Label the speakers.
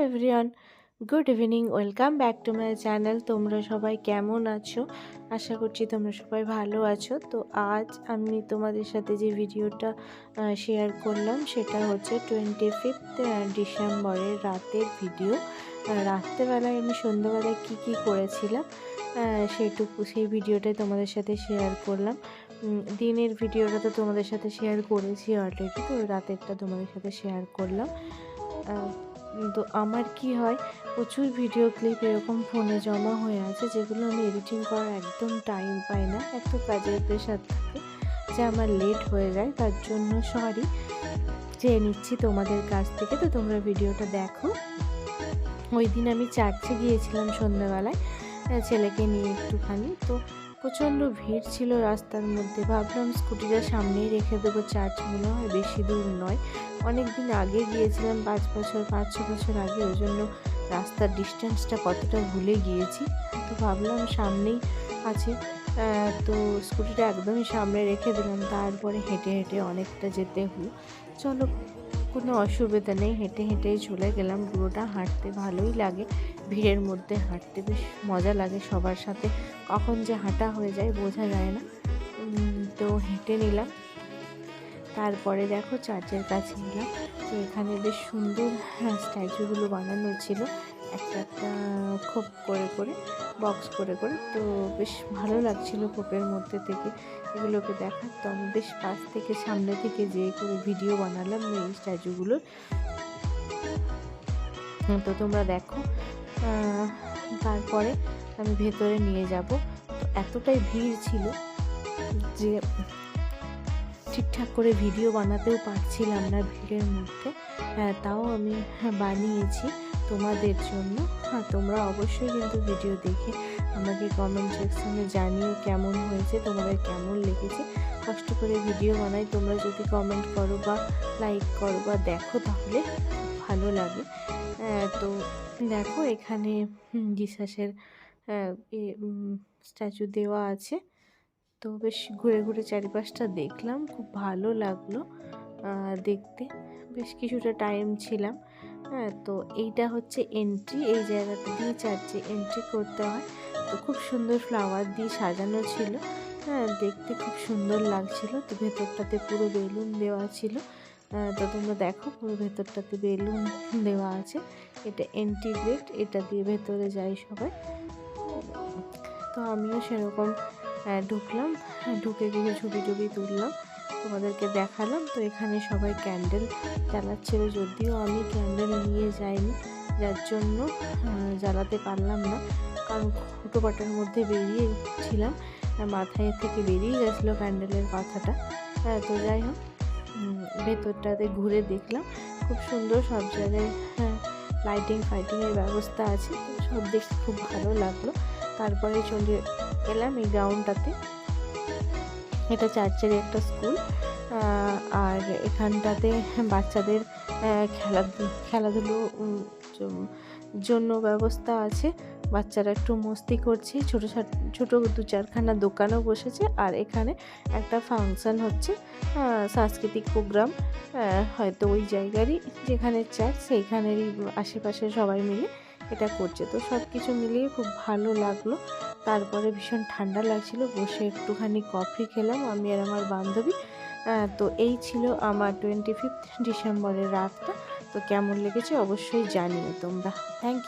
Speaker 1: Everyone, good evening. Welcome back to my channel. তোমরা সবাই কেমন আছো? আশা করছি তোমরা সবাই ভালো আছো। তো আজ আমি তোমাদের সাথে যে ভিডিওটা শেয়ার করলাম সেটা হচ্ছে 25 ডিসেম্বরের রাতের ভিডিও। রাত্রেবেলায় আমি সন্ধ্যাবেলায় কী করেছিলাম সেই ভিডিওটাই তোমাদের সাথে শেয়ার করলাম। দিনের ভিডিওটা তো তোমাদের সাথে শেয়ার করেছি অলরেডি, তো রাতেরটা তোমাদের সাথে শেয়ার করলাম। তো আমার কি হয়, প্রচুর ভিডিও ক্লিপ এরকম ফোনে জমা হয়ে আছে যেগুলো আমি এডিটিং করার একদম টাইম পাই না, এত কাজের প্রেশার থাকে যে আমার লেট হয়ে যায়। তার জন্য সরি চেয়ে নিচ্ছি তোমাদের কাছ থেকে। তো তোমরা ভিডিওটা দেখো। ওই দিন আমি চার্চে গিয়েছিলাম সন্ধ্যাবেলায় ছেলেকে নিয়ে একটুখানি। তো প্রচণ্ড ভিড় ছিল রাস্তার মধ্যে। ভাবলাম স্কুটিটা সামনেই রেখে দেবো, চার্চ মনে হয় বেশি দূর নয়। অনেক দিন আগে গিয়েছিলাম, 5-6 বছর আগে, ওই জন্য রাস্তার ডিস্টেন্সটা কতটা ভুলে গিয়েছি। তো ভাবলাম সামনেই আছে, তো স্কুটিটা একদমই সামনে রেখে দিলাম। তারপরে হেঁটে হেঁটে অনেকটা যেতে হলো। চলো, কোনো অসুবিধা নেই, হেঁটে হেঁটেই চলে গেলাম। পুরোটা হাঁটতে ভালোই লাগে, ভিড়ের মধ্যে হাঁটতে বেশ মজা লাগে। সবার সাথে কখন যে হাঁটা হয়ে যায় বোঝা যায় না। তো হেঁটে নিলাম। তারপরে দেখো চার্চের কাছে নিলাম। তো এখানে বেশ সুন্দর স্ট্যাচুগুলো বানানো ছিল, একটা খোপ করে করে, বক্স করে করে। তো বেশ ভালো লাগছিল খোপের মধ্যে থেকে এগুলোকে দেখার। তো আমি বেশ পাশ থেকে সামনে থেকে যেয়ে করে ভিডিও বানালাম এই স্ট্যাচুগুলোর। তো তোমরা দেখো। তারপরে আমি ভেতরে নিয়ে যাব। তো এতটাই ভিড় ছিল যে ঠিকঠাক করে ভিডিও বানাতেও পারছিলাম না ভিড়ের মধ্যে। তাও আমি বানিয়েছি তোমাদের জন্য। তোমরা অবশ্যই কিন্তু ভিডিও দেখে আমাকে কমেন্ট সেকশনে জানিও কেমন হয়েছে, তোমাদের কেমন লেগেছে। কষ্ট করে ভিডিও বানাই, তোমরা যদি কমেন্ট করো বা লাইক করো বা দেখো তাহলে ভালো লাগে। তো দেখো এখানে জিসাসের স্ট্যাচু দেওয়া আছে। তো বেশ ঘুরে ঘুরে চারিপাশটা দেখলাম, খুব ভালো লাগলো দেখতে। বেশ কিছুটা টাইম ছিলাম। তো এইটা হচ্ছে এন্ট্রি, এই জায়গাটা দিয়ে চার্চে এন্ট্রি করতে হয়। তো খুব সুন্দর ফ্লাওয়ার দিয়ে সাজানো ছিল, দেখতে খুব সুন্দর লাগছিল। তো ভেতরটাতে পুরো বেলুন দেওয়া ছিল। তো তোমরা দেখো পুরো ভেতরটাতে বেলুন দেওয়া আছে। এটা এন্ট্রি গেট, এটা দিয়ে ভেতরে যায় সবাই। তো আমিও সেরকম ঢুকলাম, ঢুকে কিছু ছবি তুললাম, তোমাদেরকে দেখালাম। তো এখানে সবাই ক্যান্ডেল জ্বালাচ্ছিল, যদিও আমি ক্যান্ডেল নিয়ে যাইনি, যার জন্য জ্বালাতে পারলাম না, কারণ হুটোপাটার মধ্যে বেরিয়েছিলাম, মাথায় থেকে বেরিয়ে গেছিলো ক্যান্ডেলের কথাটা। তো যাই হোক, ভেতরটাতে ঘুরে দেখলাম, খুব সুন্দর সব জায়গায় লাইটিংয়ের ব্যবস্থা আছে। তো সব দেখতে খুব ভালো লাগলো। তারপরে চলে এলাম এই গ্রাউন্ডটাতে। এটা চার্চের একটা স্কুল, আর এখানটাতে বাচ্চাদের খেলাধুলো জন্য ব্যবস্থা আছে। বাচ্চারা একটু মস্তি করছে, ছোট 2-4খানা দোকানও বসেছে। আর এখানে একটা ফাংশন হচ্ছে, সাংস্কৃতিক প্রোগ্রাম, হয়তো ওই জায়গারই, যেখানে চার্চ সেইখানেরই আশেপাশে সবাই মিলে এটা করছে। তো সব কিছু মিলিয়ে খুব ভালো লাগলো। তারপরে ভীষণ ঠান্ডা লাগছিল, বসে একটুখানি কফি খেলাম আমি আর আমার বান্ধবী। তো এই ছিল আমার 25 ডিসেম্বরের রাতটা। তো কেমন লেগেছে অবশ্যই জানিও তোমরা। Thank you.